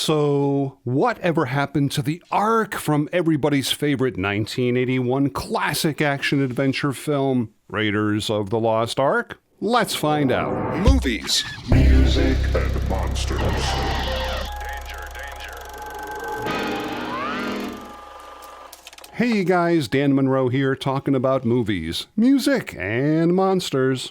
So, whatever happened to the ARK from everybody's favorite 1981 classic action-adventure film, Raiders of the Lost Ark? Let's find out. Movies, music, and monsters. Hey guys, Dan Monroe here talking about movies, music, and monsters.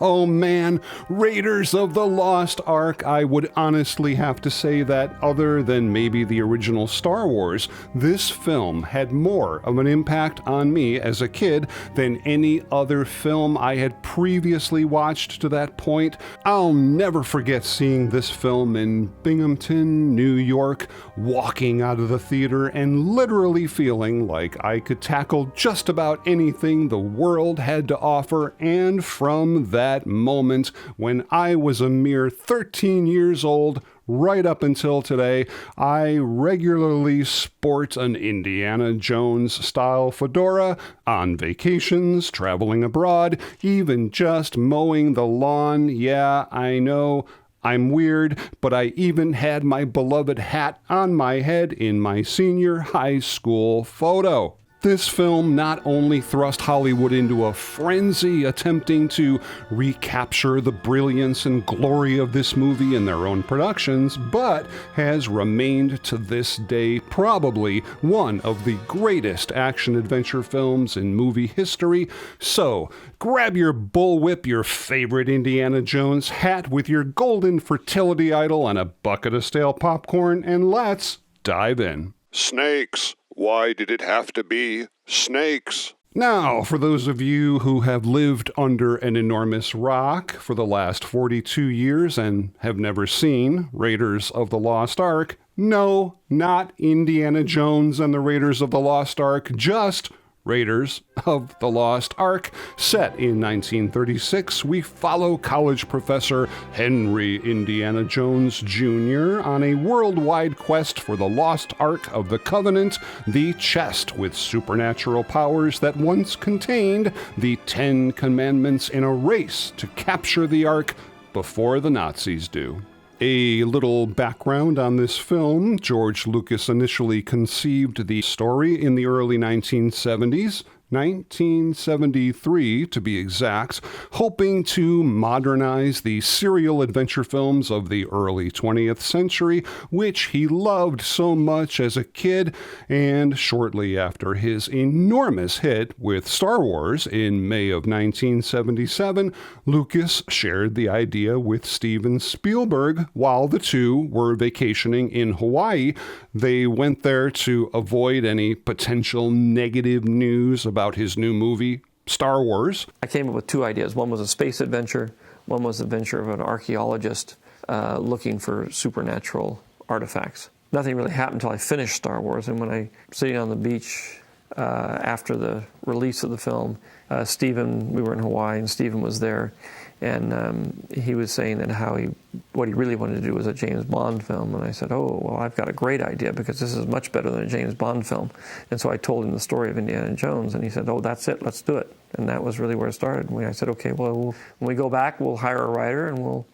Oh man, Raiders of the Lost Ark. I would honestly have to say that other than maybe the original Star Wars, this film had more of an impact on me as a kid than any other film I had previously watched to that point. I'll never forget seeing this film in Binghamton, New York, walking out of the theater and literally feeling like I could tackle just about anything the world had to offer, and from that moment when I was a mere 13 years old, right up until today, I regularly sport an Indiana Jones-style fedora on vacations, traveling abroad, even just mowing the lawn. Yeah, I know, I'm weird, but I even had my beloved hat on my head in my senior high school photo. This film not only thrust Hollywood into a frenzy attempting to recapture the brilliance and glory of this movie in their own productions, but has remained to this day probably one of the greatest action-adventure films in movie history. So, grab your bullwhip, your favorite Indiana Jones hat with your golden fertility idol and a bucket of stale popcorn, and let's dive in. Snakes. Why did it have to be snakes? Now, for those of you who have lived under an enormous rock for the last 42 years and have never seen Raiders of the Lost Ark, no, not Indiana Jones and the Raiders of the Lost Ark, just Raiders of the Lost Ark. Set in 1936, we follow college professor Henry Indiana Jones Jr. on a worldwide quest for the Lost Ark of the Covenant, the chest with supernatural powers that once contained the 10 Commandments, in a race to capture the Ark before the Nazis do. A little background on this film. George Lucas initially conceived the story in the early 1970s, 1973 to be exact, hoping to modernize the serial adventure films of the early 20th century, which he loved so much as a kid. And shortly after his enormous hit with Star Wars in May of 1977, Lucas shared the idea with Steven Spielberg while the two were vacationing in Hawaii. They went there to avoid any potential negative news about his new movie, Star Wars. I came up with two ideas. One was a space adventure. One was the adventure of an archaeologist looking for supernatural artifacts. Nothing really happened until I finished Star Wars, and when I was sitting on the beach after the release of the film, we were in Hawaii, and Stephen was there, and he was saying that what he really wanted to do was a James Bond film, and I said, oh, well, I've got a great idea, because this is much better than a James Bond film. And so I told him the story of Indiana Jones, and he said, oh, that's it, let's do it. And that was really where it started. And I said, okay, well, when we go back, we'll hire a writer, and we'll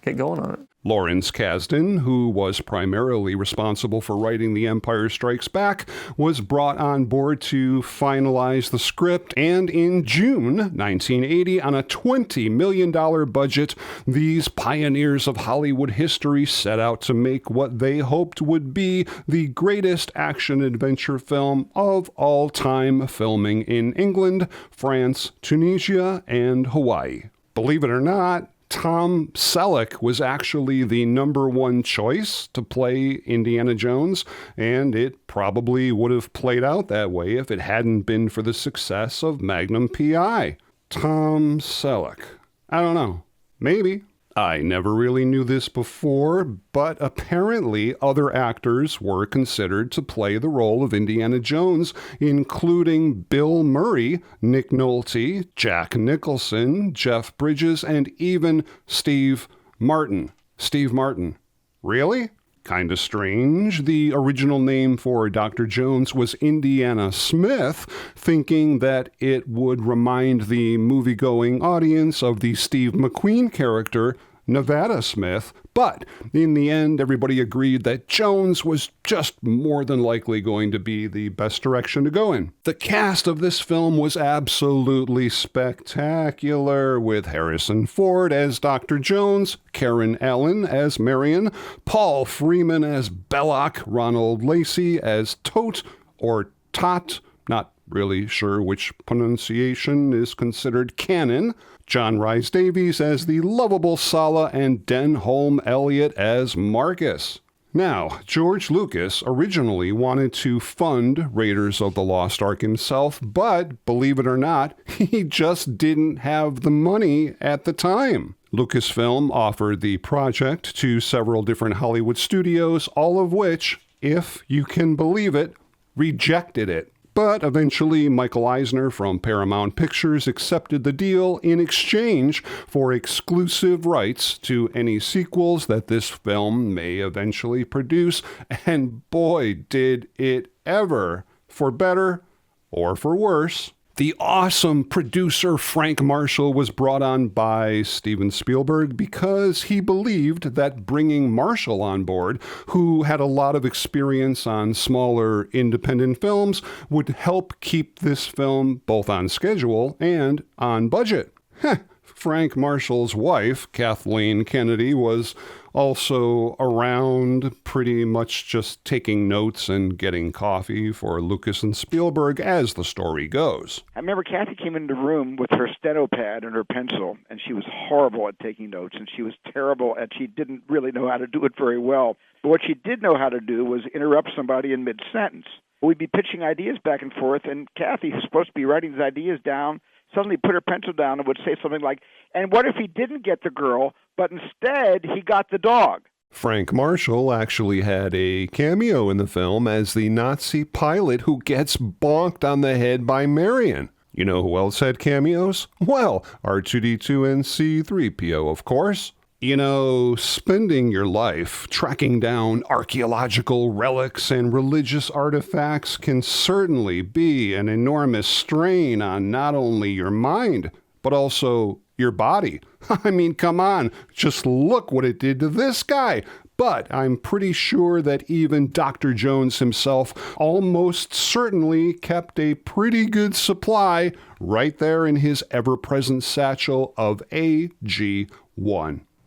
get going on it. Lawrence Kasdan, who was primarily responsible for writing The Empire Strikes Back, was brought on board to finalize the script, and in June 1980, on a $20 million budget, these pioneers of Hollywood history set out to make what they hoped would be the greatest action-adventure film of all time, filming in England, France, Tunisia, and Hawaii. Believe it or not, Tom Selleck was actually the number one choice to play Indiana Jones, and it probably would have played out that way if it hadn't been for the success of Magnum P.I. Tom Selleck. I don't know. Maybe. I never really knew this before, but apparently other actors were considered to play the role of Indiana Jones, including Bill Murray, Nick Nolte, Jack Nicholson, Jeff Bridges, and even Steve Martin. Steve Martin. Really? Kinda strange. The original name for Dr. Jones was Indiana Smith, thinking that it would remind the movie-going audience of the Steve McQueen character, Nevada Smith, but in the end, everybody agreed that Jones was just more than likely going to be the best direction to go in. The cast of this film was absolutely spectacular, with Harrison Ford as Dr. Jones, Karen Allen as Marion, Paul Freeman as Belloc, Ronald Lacey as Tote or Tot, not really sure which pronunciation is considered canon, John Rhys Davies as the lovable Sala, and Denholm Elliott as Marcus. Now, George Lucas originally wanted to fund Raiders of the Lost Ark himself, but believe it or not, he just didn't have the money at the time. Lucasfilm offered the project to several different Hollywood studios, all of which, if you can believe it, rejected it. But eventually, Michael Eisner from Paramount Pictures accepted the deal in exchange for exclusive rights to any sequels that this film may eventually produce. And boy, did it ever, for better or for worse. The awesome producer Frank Marshall was brought on by Steven Spielberg because he believed that bringing Marshall on board, who had a lot of experience on smaller independent films, would help keep this film both on schedule and on budget. Frank Marshall's wife, Kathleen Kennedy, was also around, pretty much just taking notes and getting coffee for Lucas and Spielberg as the story goes. I remember Kathy came into the room with her steno pad and her pencil, and she was horrible at taking notes, and she was terrible at, she didn't really know how to do it very well. But what she did know how to do was interrupt somebody in mid-sentence. We'd be pitching ideas back and forth, and Kathy, who's supposed to be writing these ideas down, suddenly put her pencil down and would say something like, and what if he didn't get the girl, but instead he got the dog? Frank Marshall actually had a cameo in the film as the Nazi pilot who gets bonked on the head by Marion. You know who else had cameos? Well, R2-D2 and C-3PO, of course. You know, spending your life tracking down archaeological relics and religious artifacts can certainly be an enormous strain on not only your mind, but also your body. I mean, come on, just look what it did to this guy. But I'm pretty sure that even Dr. Jones himself almost certainly kept a pretty good supply right there in his ever-present satchel of AG1.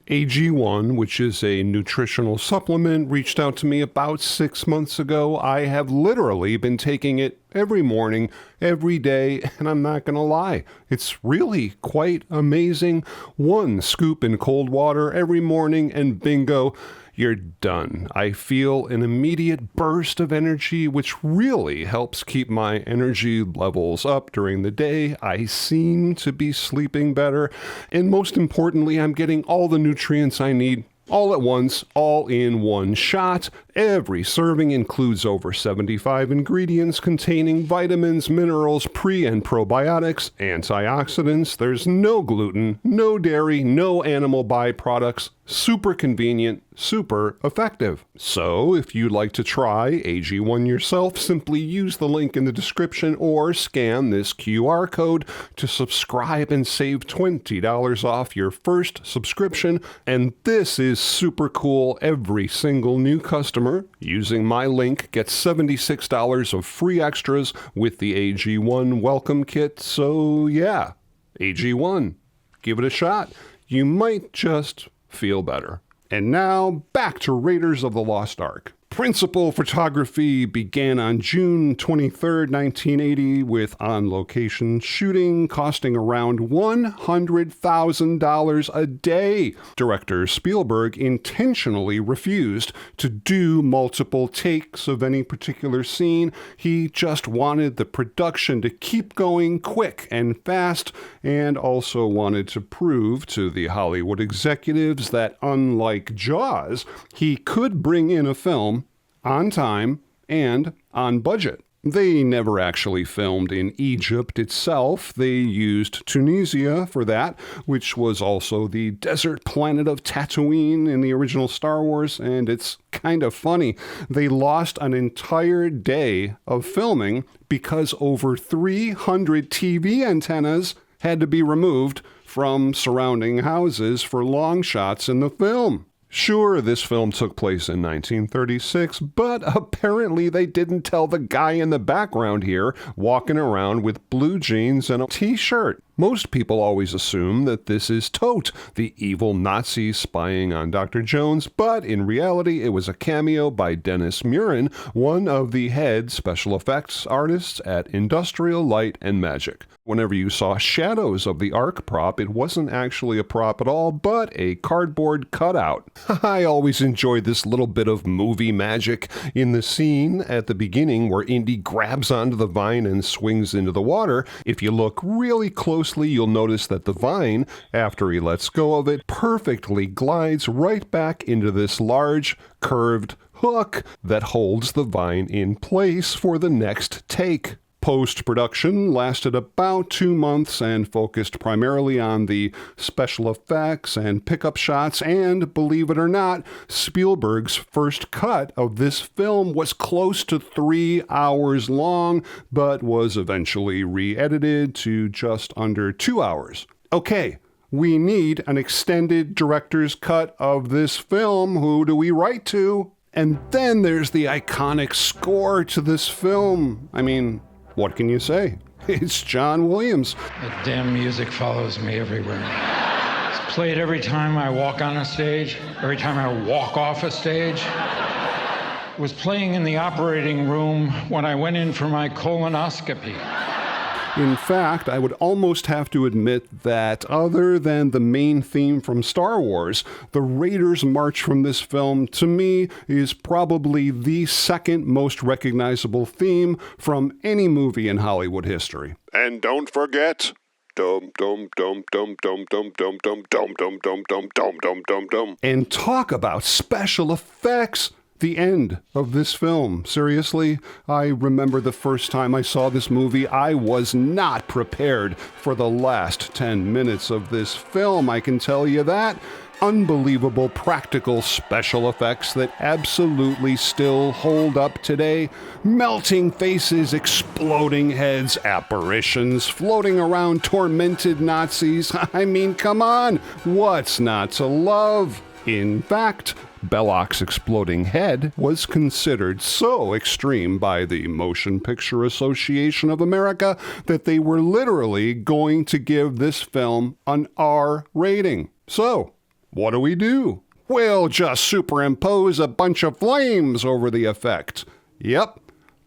AG1, which is a nutritional supplement, reached out to me about 6 months ago. I have literally been taking it every morning, every day, and I'm not going to lie, it's really quite amazing. One scoop in cold water every morning, and bingo, you're done. I feel an immediate burst of energy, which really helps keep my energy levels up during the day. I seem to be sleeping better. And most importantly, I'm getting all the nutrients I need all at once, all in one shot. Every serving includes over 75 ingredients containing vitamins, minerals, pre- and probiotics, antioxidants. There's no gluten, no dairy, no animal byproducts. Super convenient, super effective. So if you'd like to try AG1 yourself, simply use the link in the description or scan this QR code to subscribe and save $20 off your first subscription. And this is super cool. Every single new customer using my link gets $76 of free extras with the AG1 welcome kit. So yeah, AG1, give it a shot. You might just feel better. And now, back to Raiders of the Lost Ark. Principal photography began on June 23, 1980, with on-location shooting costing around $100,000 a day. Director Spielberg intentionally refused to do multiple takes of any particular scene. He just wanted the production to keep going quick and fast, and also wanted to prove to the Hollywood executives that, unlike Jaws, he could bring in a film on time and on budget. They never actually filmed in Egypt itself. They used Tunisia for that, which was also the desert planet of Tatooine in the original Star Wars, and it's kind of funny. They lost an entire day of filming because over 300 TV antennas had to be removed from surrounding houses for long shots in the film. Sure, this film took place in 1936, but apparently they didn't tell the guy in the background here walking around with blue jeans and a t-shirt. Most people always assume that this is Tote, the evil Nazi spying on Dr. Jones, but in reality it was a cameo by Dennis Murin, one of the head special effects artists at Industrial Light and Magic. Whenever you saw shadows of the ARK prop, it wasn't actually a prop at all, but a cardboard cutout. I always enjoyed this little bit of movie magic in the scene at the beginning where Indy grabs onto the vine and swings into the water. If you look really closely, you'll notice that the vine, after he lets go of it, perfectly glides right back into this large, curved hook that holds the vine in place for the next take. Post-production lasted about 2 months and focused primarily on the special effects and pickup shots, and believe it or not, Spielberg's first cut of this film was close to 3 hours long, but was eventually re-edited to just under 2 hours. Okay, we need an extended director's cut of this film. Who do we write to? And then there's the iconic score to this film. I mean, what can you say? It's John Williams. That damn music follows me everywhere. It's played every time I walk on a stage, every time I walk off a stage. It was playing in the operating room when I went in for my colonoscopy. In fact, I would almost have to admit that other than the main theme from Star Wars, the Raiders March from this film, to me, is probably the second most recognizable theme from any movie in Hollywood history. And don't forget, dum dum dum dum dum dum dum dum dum dum dum dum dum dum dum dum. And talk about special effects. The end of this film. Seriously, I remember the first time I saw this movie, I was not prepared for the last 10 minutes of this film, I can tell you that. Unbelievable practical special effects that absolutely still hold up today. Melting faces, exploding heads, apparitions, floating around tormented Nazis. I mean, come on, what's not to love? In fact, Belloc's exploding head was considered so extreme by the Motion Picture Association of America that they were literally going to give this film an R rating. So, what do? We'll just superimpose a bunch of flames over the effect. Yep,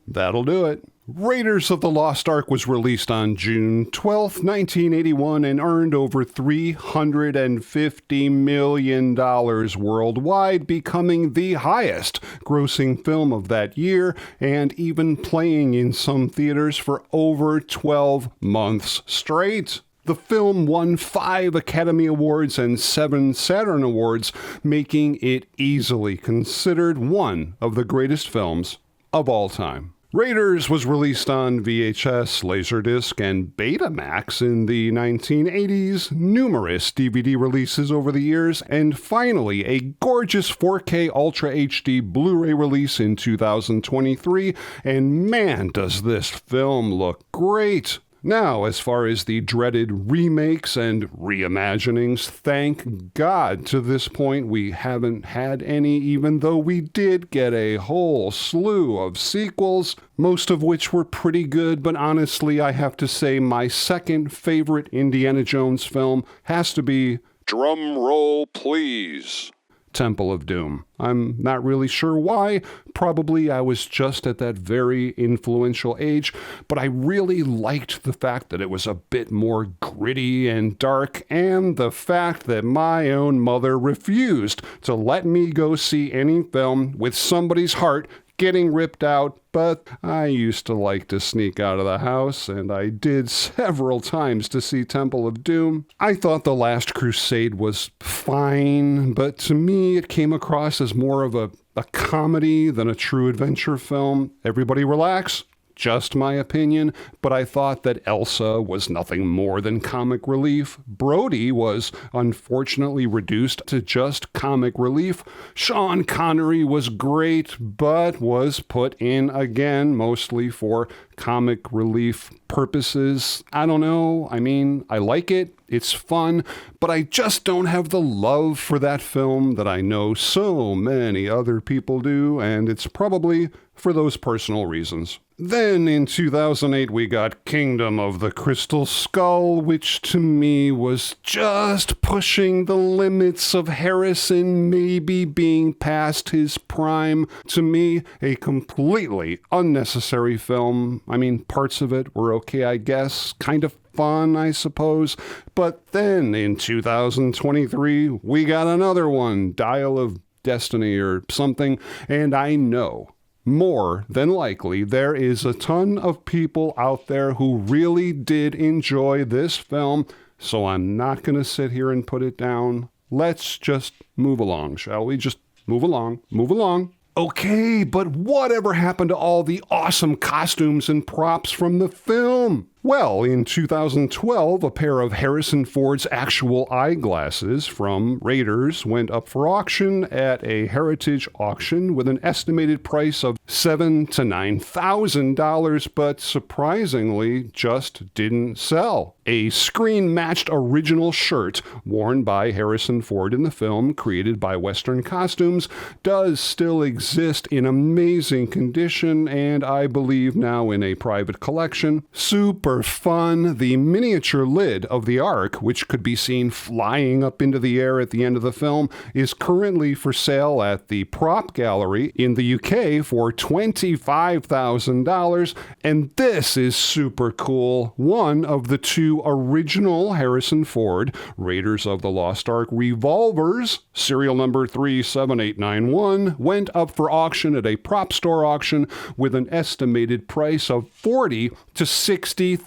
that'll do it. Raiders of the Lost Ark was released on June 12, 1981 and earned over $350 million worldwide, becoming the highest grossing film of that year and even playing in some theaters for over 12 months straight. The film won 5 Academy Awards and 7 Saturn Awards, making it easily considered one of the greatest films of all time. Raiders was released on VHS, Laserdisc, and Betamax in the 1980s, numerous DVD releases over the years, and finally a gorgeous 4K Ultra HD Blu-ray release in 2023, and man, does this film look great! Now, as far as the dreaded remakes and reimaginings, thank God to this point we haven't had any, even though we did get a whole slew of sequels, most of which were pretty good, but honestly, I have to say my second favorite Indiana Jones film has to be, drum roll please, Temple of Doom. I'm not really sure why. Probably I was just at that very influential age, but I really liked the fact that it was a bit more gritty and dark, and the fact that my own mother refused to let me go see any film with somebody's heart getting ripped out, but I used to like to sneak out of the house, and I did several times to see Temple of Doom. I thought The Last Crusade was fine, but to me it came across as more of a comedy than a true adventure film. Everybody relax. Just my opinion, but I thought that Elsa was nothing more than comic relief. Brody was unfortunately reduced to just comic relief. Sean Connery was great, but was put in again mostly for comic relief purposes, I don't know. I mean, I like it. It's fun, but I just don't have the love for that film that I know so many other people do, and it's probably for those personal reasons. Then in 2008, we got Kingdom of the Crystal Skull, which to me was just pushing the limits of Harrison maybe being past his prime. To me, a completely unnecessary film. I mean, parts of it were okay, I guess, kind of fun, I suppose. But then in 2023, we got another one, Dial of Destiny or something, and I know more than likely, there is a ton of people out there who really did enjoy this film, so I'm not going to sit here and put it down. Let's just move along, shall we? Just move along, move along. Okay, but whatever happened to all the awesome costumes and props from the film? Well, in 2012, a pair of Harrison Ford's actual eyeglasses from Raiders went up for auction at a heritage auction with an estimated price of $7,000 to $9,000, but surprisingly just didn't sell. A screen-matched original shirt worn by Harrison Ford in the film, created by Western Costumes, does still exist in amazing condition and I believe now in a private collection. Super fun. The miniature lid of the ARK, which could be seen flying up into the air at the end of the film, is currently for sale at the Prop Gallery in the UK for $25,000, and this is super cool. One of the two original Harrison Ford Raiders of the Lost Ark revolvers, serial number 37891, went up for auction at a prop store auction with an estimated price of $40,000 to $60,000,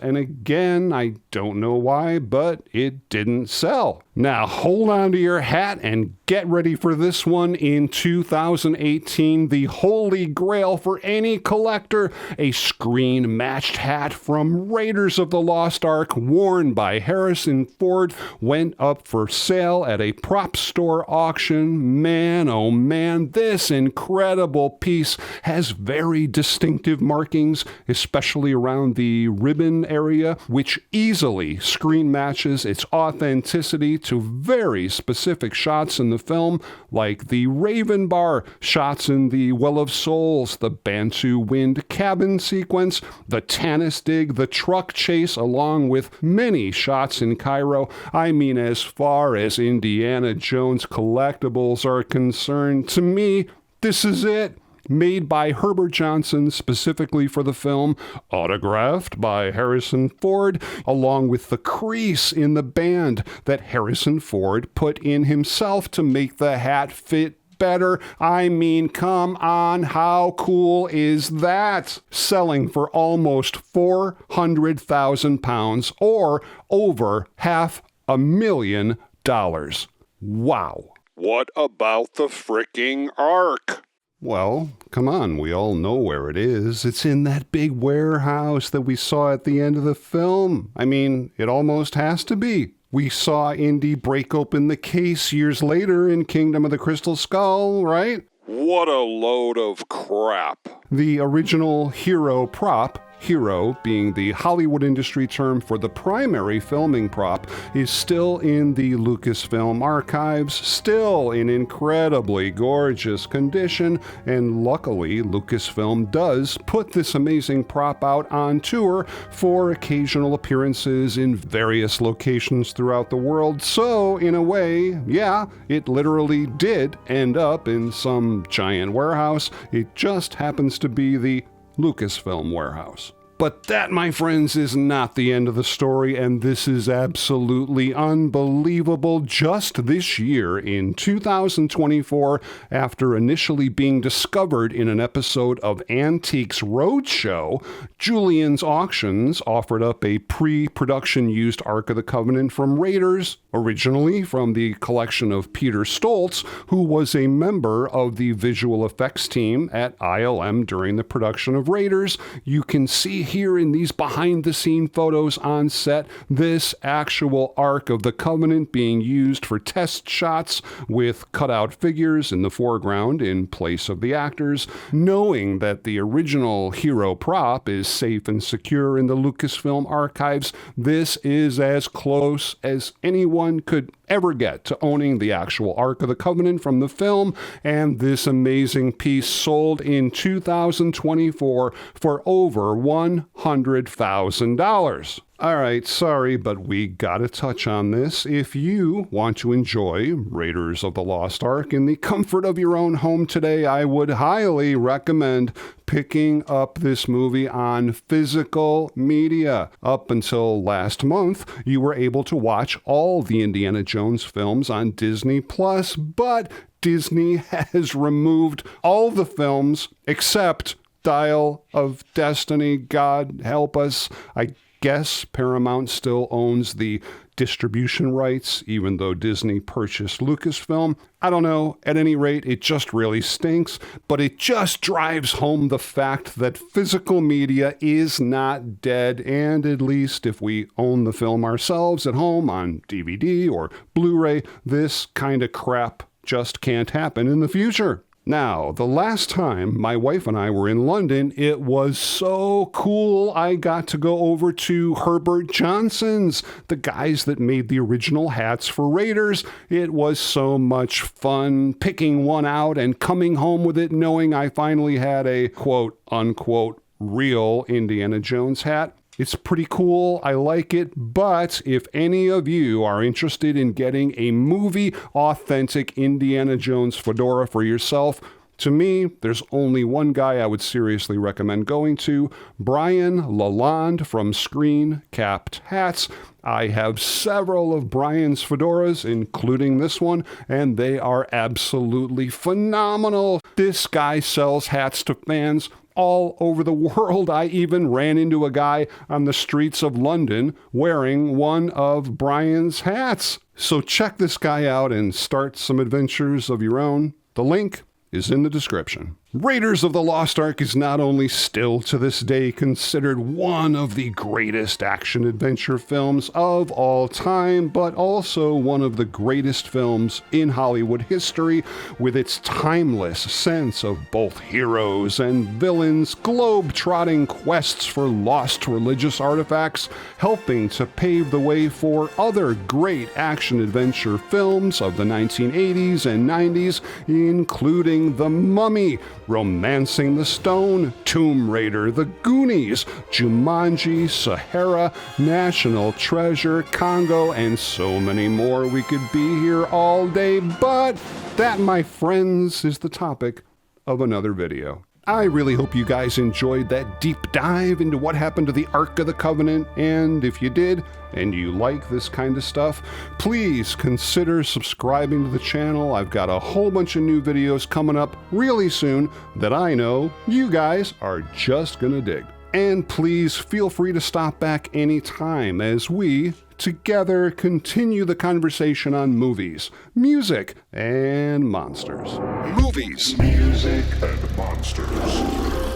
and again, I don't know why, but it didn't sell. Now hold on to your hat and get ready for this one. In 2018, the holy grail for any collector, a screen-matched hat from Raiders of the Lost Ark worn by Harrison Ford, went up for sale at a prop store auction. Man, oh man, this incredible piece has very distinctive markings, especially around the ribbon area, which easily screen matches its authenticity to very specific shots in the film, like the Raven Bar shots in the Well of Souls, the Bantu Wind cabin sequence, the Tanis dig, the truck chase, along with many shots in Cairo. I mean, as far as Indiana Jones collectibles are concerned, to me, this is it. Made by Herbert Johnson specifically for the film, autographed by Harrison Ford, along with the crease in the band that Harrison Ford put in himself to make the hat fit better. I mean, come on, how cool is that? Selling for almost 400,000 pounds or over $500,000. Wow. What about the fricking ARK? Well, come on, we all know where it is. It's in that big warehouse that we saw at the end of the film. I mean, it almost has to be. We saw Indy break open the case years later in Kingdom of the Crystal Skull, right? What a load of crap. The original hero prop, hero being the Hollywood industry term for the primary filming prop, is still in the Lucasfilm archives, still in incredibly gorgeous condition, and luckily Lucasfilm does put this amazing prop out on tour for occasional appearances in various locations throughout the world, so in a way, yeah, it literally did end up in some giant warehouse. It just happens to be the Lucasfilm warehouse. But that, my friends, is not the end of the story, and this is absolutely unbelievable. Just this year, in 2024, after initially being discovered in an episode of Antiques Roadshow, Julian's Auctions offered up a pre-production used Ark of the Covenant from Raiders, originally from the collection of Peter Stoltz, who was a member of the visual effects team at ILM during the production of Raiders. You can see here in these behind-the-scene photos on set, this actual Ark of the Covenant being used for test shots with cutout figures in the foreground in place of the actors, knowing that the original hero prop is safe and secure in the Lucasfilm archives. This is as close as anyone could ever get to owning the actual Ark of the Covenant from the film, and this amazing piece sold in 2024 for over $100,000. All right, sorry, but we gotta touch on this. If you want to enjoy Raiders of the Lost Ark in the comfort of your own home today, I would highly recommend picking up this movie on physical media. Up until last month, you were able to watch all the Indiana Jones films on Disney+, but Disney has removed all the films except Dial of Destiny. God help us. I guess Paramount still owns the distribution rights, even though Disney purchased Lucasfilm. I don't know. At any rate, it just really stinks, but it just drives home the fact that physical media is not dead, and at least if we own the film ourselves at home on DVD or Blu-ray, this kind of crap just can't happen in the future. Now, the last time my wife and I were in London, it was so cool. I got to go over to Herbert Johnson's, the guys that made the original hats for Raiders. It was so much fun picking one out and coming home with it, knowing I finally had a quote unquote real Indiana Jones hat. It's pretty cool. I like it. But if any of you are interested in getting a movie authentic Indiana Jones fedora for yourself, to me, there's only one guy I would seriously recommend going to, Brian LALONDE from Screen Capped Hats. I have several of Brian's fedoras, including this one, and they are absolutely phenomenal. This guy sells hats to fans all over the world. I even ran into a guy on the streets of London wearing one of Brian's hats. So check this guy out and start some adventures of your own. The link is in the description. Raiders of the Lost Ark is not only still to this day considered one of the greatest action-adventure films of all time, but also one of the greatest films in Hollywood history, with its timeless sense of both heroes and villains, globe-trotting quests for lost religious artifacts, helping to pave the way for other great action-adventure films of the 1980s and 90s, including The Mummy, Romancing the Stone, Tomb Raider, The Goonies, Jumanji, Sahara, National Treasure, Congo, and so many more. We could be here all day, but that, my friends, is the topic of another video. I really hope you guys enjoyed that deep dive into what happened to the Ark of the Covenant, and if you did, and you like this kind of stuff, please consider subscribing to the channel. I've got a whole bunch of new videos coming up really soon that I know you guys are just gonna dig. And please feel free to stop back anytime as we together continue the conversation on movies, music, and monsters. Movies, music, and monsters.